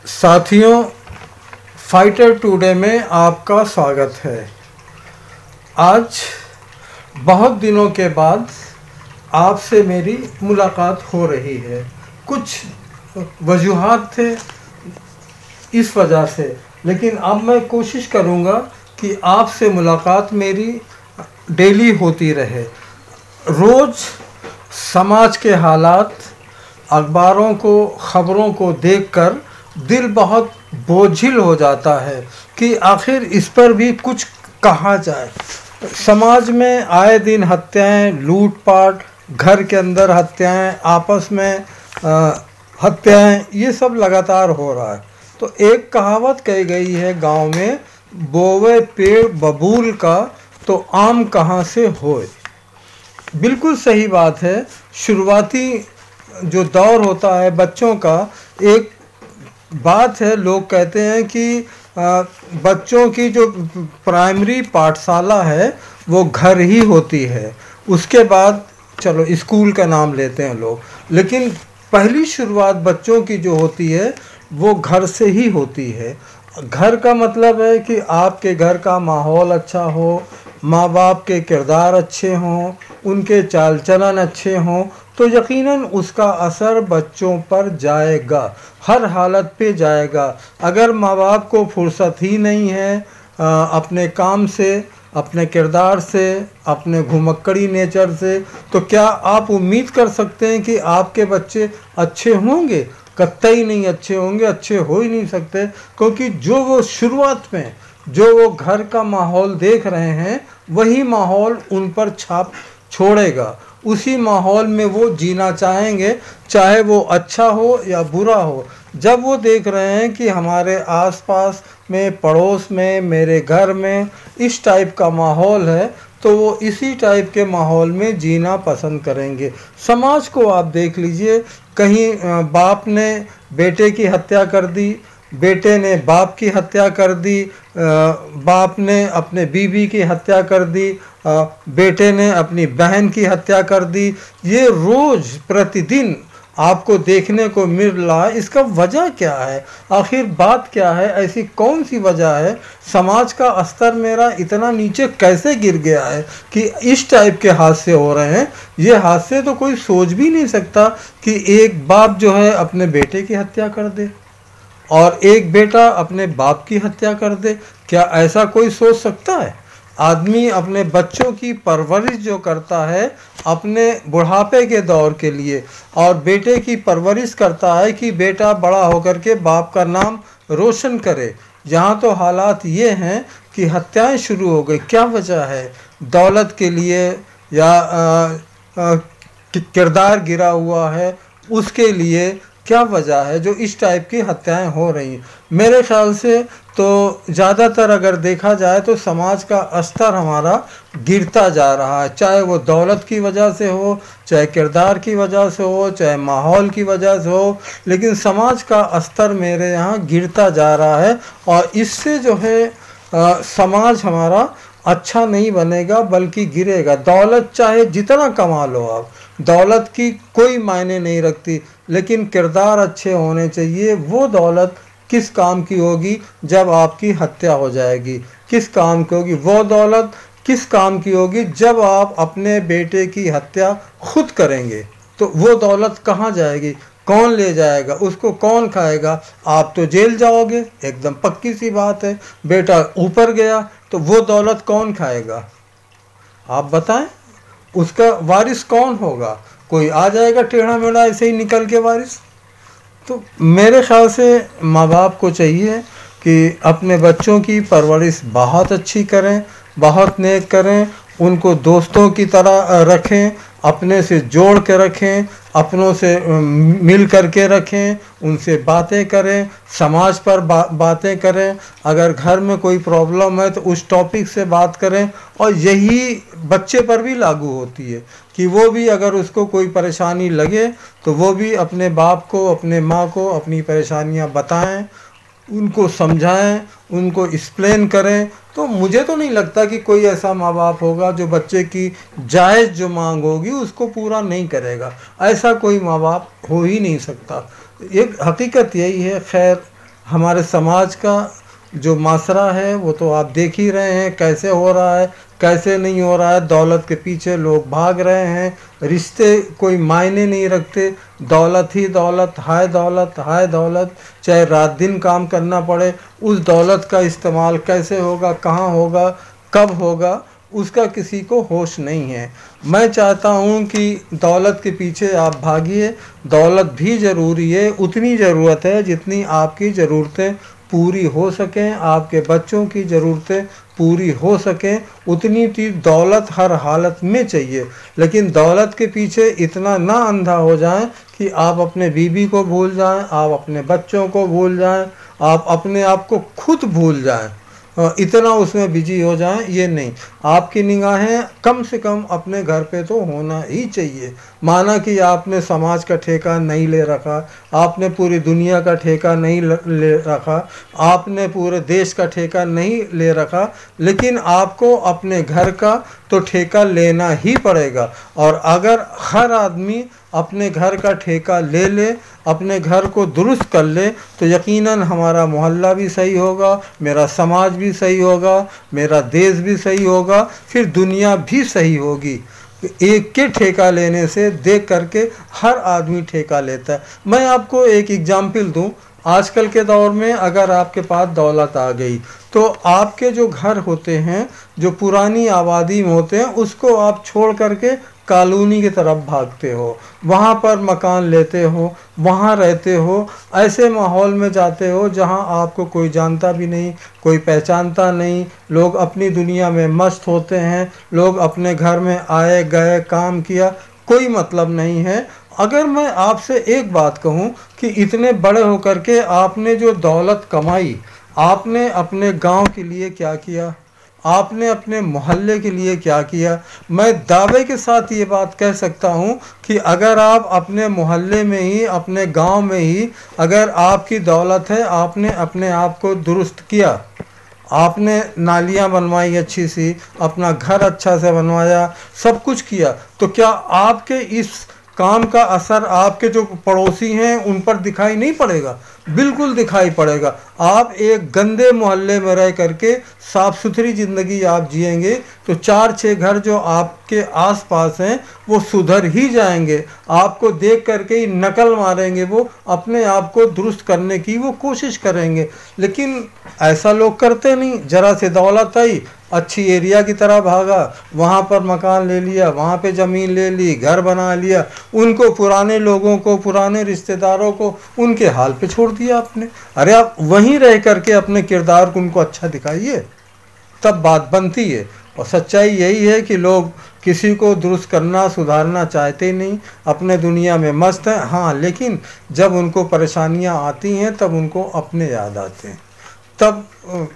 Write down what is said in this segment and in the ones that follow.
साथियों, fighter today में आपका स्वागत है। आज बहुत दिनों के बाद आपसे मेरी मुलाकात हो रही है। कुछ वजूहात थे इस वजह से, लेकिन अब मैं कोशिश करूँगा कि आपसे मुलाकात मेरी डेली होती रहे। रोज़ समाज के हालात, अखबारों को, ख़बरों को देखकर दिल बहुत बोझिल हो जाता है कि आखिर इस पर भी कुछ कहा जाए। समाज में आए दिन हत्याएं, लूटपाट, घर के अंदर हत्याएं, आपस में हत्याएं, ये सब लगातार हो रहा है। तो एक कहावत कही गई है गांव में, बोवे पेड़ बबूल का तो आम कहाँ से होए। बिल्कुल सही बात है। शुरुआती जो दौर होता है बच्चों का, एक बात है, लोग कहते हैं कि बच्चों की जो प्राइमरी पाठशाला है वो घर ही होती है। उसके बाद चलो स्कूल का नाम लेते हैं लोग, लेकिन पहली शुरुआत बच्चों की जो होती है वो घर से ही होती है। घर का मतलब है कि आपके घर का माहौल अच्छा हो, माँ बाप के किरदार अच्छे हों, उनके चाल चलन अच्छे हों, तो यकीनन उसका असर बच्चों पर जाएगा, हर हालत पे जाएगा। अगर माँ बाप को फुर्सत ही नहीं है अपने काम से, अपने किरदार से, अपने घुमक्कड़ी नेचर से, तो क्या आप उम्मीद कर सकते हैं कि आपके बच्चे अच्छे होंगे? कतई नहीं अच्छे होंगे, अच्छे हो ही नहीं सकते। क्योंकि जो वो शुरुआत में जो वो घर का माहौल देख रहे हैं वही माहौल उन पर छाप छोड़ेगा। उसी माहौल में वो जीना चाहेंगे, चाहे वो अच्छा हो या बुरा हो। जब वो देख रहे हैं कि हमारे आसपास में, पड़ोस में, मेरे घर में इस टाइप का माहौल है, तो वो इसी टाइप के माहौल में जीना पसंद करेंगे। समाज को आप देख लीजिए, कहीं बाप ने बेटे की हत्या कर दी, बेटे ने बाप की हत्या कर दी, बाप ने अपने बीवी की हत्या कर दी, बेटे ने अपनी बहन की हत्या कर दी। ये रोज़ प्रतिदिन आपको देखने को मिल रहा है। इसका वजह क्या है? आखिर बात क्या है? ऐसी कौन सी वजह है? समाज का स्तर मेरा इतना नीचे कैसे गिर गया है कि इस टाइप के हादसे हो रहे हैं? ये हादसे तो कोई सोच भी नहीं सकता कि एक बाप जो है अपने बेटे की हत्या कर दे और एक बेटा अपने बाप की हत्या कर दे। क्या ऐसा कोई सोच सकता है? आदमी अपने बच्चों की परवरिश जो करता है अपने बुढ़ापे के दौर के लिए, और बेटे की परवरिश करता है कि बेटा बड़ा होकर के बाप का नाम रोशन करे। यहाँ तो हालात ये हैं कि हत्याएं शुरू हो गई। क्या वजह है? दौलत के लिए या किरदार गिरा हुआ है उसके लिए क्या वजह है जो इस टाइप की हत्याएं हो रही हैं? मेरे ख्याल से तो ज़्यादातर अगर देखा जाए तो समाज का स्तर हमारा गिरता जा रहा है, चाहे वो दौलत की वजह से हो, चाहे किरदार की वजह से हो, चाहे माहौल की वजह से हो, लेकिन समाज का स्तर मेरे यहाँ गिरता जा रहा है। और इससे जो है समाज हमारा अच्छा नहीं बनेगा बल्कि गिरेगा। दौलत चाहे जितना कमा लो आप, दौलत की कोई मायने नहीं रखती, लेकिन किरदार अच्छे होने चाहिए। वो दौलत किस काम की होगी जब आपकी हत्या हो जाएगी? किस काम की होगी? वो दौलत किस काम की होगी जब आप अपने बेटे की हत्या खुद करेंगे? तो वो दौलत कहाँ जाएगी? कौन ले जाएगा? उसको कौन खाएगा? आप तो जेल जाओगे, एकदम पक्की सी बात है। बेटा ऊपर गया तो वो दौलत कौन खाएगा? आप बताएं, उसका वारिस कौन होगा? कोई आ जाएगा टेढ़ा मेढ़ा ऐसे ही निकल के वारिस? तो मेरे ख्याल से माँ बाप को चाहिए कि अपने बच्चों की परवरिश बहुत अच्छी करें, बहुत नेक करें, उनको दोस्तों की तरह रखें, अपने से जोड़ के रखें, अपनों से मिल करके रखें, उनसे बातें करें, समाज पर बातें करें। अगर घर में कोई प्रॉब्लम है तो उस टॉपिक से बात करें। और यही बच्चे पर भी लागू होती है कि वो भी अगर उसको कोई परेशानी लगे तो वो भी अपने बाप को, अपने माँ को अपनी परेशानियाँ बताएं, उनको समझाएं, उनको एक्सप्लेन करें। तो मुझे तो नहीं लगता कि कोई ऐसा माँ बाप होगा जो बच्चे की जायज़ जो मांग होगी उसको पूरा नहीं करेगा। ऐसा कोई माँ बाप हो ही नहीं सकता। एक हकीकत यही है। खैर, हमारे समाज का जो मासरा है वो तो आप देख ही रहे हैं कैसे हो रहा है, कैसे नहीं हो रहा है। दौलत के पीछे लोग भाग रहे हैं, रिश्ते कोई मायने नहीं रखते, दौलत ही दौलत, हाय दौलत, हाय दौलत। चाहे रात दिन काम करना पड़े, उस दौलत का इस्तेमाल कैसे होगा, कहाँ होगा, कब होगा, उसका किसी को होश नहीं है। मैं चाहता हूँ कि दौलत के पीछे आप भागिए। दौलत भी ज़रूरी है, उतनी ज़रूरत है जितनी आपकी ज़रूरतें पूरी हो सकें, आपके बच्चों की ज़रूरतें पूरी हो सकें, उतनी ती दौलत हर हालत में चाहिए। लेकिन दौलत के पीछे इतना ना अंधा हो जाएं कि आप अपने बीवी को भूल जाएं, आप अपने बच्चों को भूल जाएं, आप अपने आप को खुद भूल जाएं, इतना उसमें बिजी हो जाएं। ये नहीं, आपकी निगाहें कम से कम अपने घर पे तो होना ही चाहिए। माना कि आपने समाज का ठेका नहीं ले रखा, आपने पूरी दुनिया का ठेका नहीं ले रखा, आपने पूरे देश का ठेका नहीं ले रखा, लेकिन आपको अपने घर का तो ठेका लेना ही पड़ेगा। और अगर हर आदमी अपने घर का ठेका ले ले, अपने घर को दुरुस्त कर ले, तो यकीनन हमारा मोहल्ला भी सही होगा, मेरा समाज भी सही होगा, मेरा देश भी सही होगा, फिर दुनिया भी सही होगी। एक के ठेका लेने से देख करके हर आदमी ठेका लेता है। मैं आपको एक एग्जाम्पल दूं, आजकल के दौर में अगर आपके पास दौलत आ गई तो आपके जो घर होते हैं, जो पुरानी आबादी में होते हैं, उसको आप छोड़ करके कॉलोनी की तरफ भागते हो, वहाँ पर मकान लेते हो, वहाँ रहते हो, ऐसे माहौल में जाते हो जहाँ आपको कोई जानता भी नहीं, कोई पहचानता नहीं, लोग अपनी दुनिया में मस्त होते हैं, लोग अपने घर में आए गए, काम किया, कोई मतलब नहीं है। अगर मैं आपसे एक बात कहूं कि इतने बड़े होकर के आपने जो दौलत कमाई, आपने अपने गांव के लिए क्या किया, आपने अपने मोहल्ले के लिए क्या किया? मैं दावे के साथ ये बात कह सकता हूँ कि अगर आप अपने मोहल्ले में ही, अपने गांव में ही अगर आपकी दौलत है, आपने अपने आप को दुरुस्त किया, आपने नालियाँ बनवाई अच्छी सी, अपना घर अच्छा से बनवाया, सब कुछ किया, तो क्या आपके इस काम का असर आपके जो पड़ोसी हैं उन पर दिखाई नहीं पड़ेगा? बिल्कुल दिखाई पड़ेगा। आप एक गंदे मोहल्ले में रह करके साफ सुथरी ज़िंदगी आप जिएंगे तो 4-6 घर जो आपके आसपास हैं वो सुधर ही जाएंगे। आपको देख करके ही नकल मारेंगे, वो अपने आप को दुरुस्त करने की वो कोशिश करेंगे। लेकिन ऐसा लोग करते नहीं। ज़रा से दौलत आई, अच्छी एरिया की तरह भागा, वहाँ पर मकान ले लिया, वहाँ पे ज़मीन ले ली, घर बना लिया, उनको, पुराने लोगों को, पुराने रिश्तेदारों को उनके हाल पे छोड़ दिया आपने। अरे आप वहीं रह करके अपने किरदार को उनको अच्छा दिखाइए, तब बात बनती है। और सच्चाई यही है कि लोग किसी को दुरुस्त करना, सुधारना चाहते ही नहीं, अपने दुनिया में मस्त हैं। हाँ, लेकिन जब उनको परेशानियाँ आती हैं तब उनको अपने याद आते हैं, तब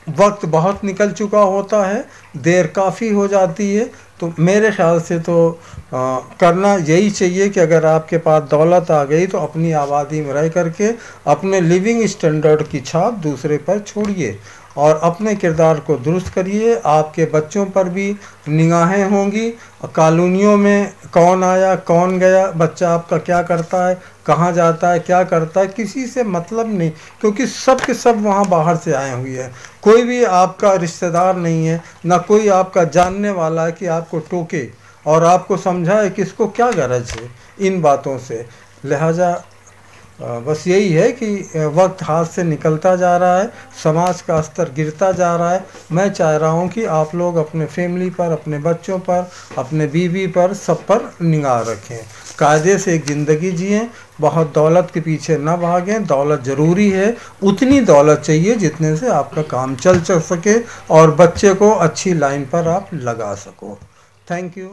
वक्त बहुत निकल चुका होता है, देर काफ़ी हो जाती है। तो मेरे ख्याल से तो करना यही चाहिए कि अगर आपके पास दौलत आ गई तो अपनी आबादी में रह करके अपने लिविंग स्टैंडर्ड की छाप दूसरे पर छोड़िए और अपने किरदार को दुरुस्त करिए। आपके बच्चों पर भी निगाहें होंगी, कॉलोनियों में कौन आया कौन गया, बच्चा आपका क्या करता है, कहाँ जाता है, क्या करता है, किसी से मतलब नहीं, क्योंकि सब के सब वहाँ बाहर से आए हुए हैं। कोई भी आपका रिश्तेदार नहीं है, ना कोई आपका जानने वाला है कि आपको टोके और आपको समझाए कि इसको क्या गरज है इन बातों से। लिहाजा बस यही है कि वक्त हाथ से निकलता जा रहा है, समाज का स्तर गिरता जा रहा है। मैं चाह रहा हूँ कि आप लोग अपने फैमिली पर, अपने बच्चों पर, अपने बीवी पर, सब पर निगाह रखें, कायदे से एक ज़िंदगी जिएं, बहुत दौलत के पीछे ना भागें। दौलत ज़रूरी है, उतनी दौलत चाहिए जितने से आपका काम चल सके और बच्चे को अच्छी लाइन पर आप लगा सको। Thank you.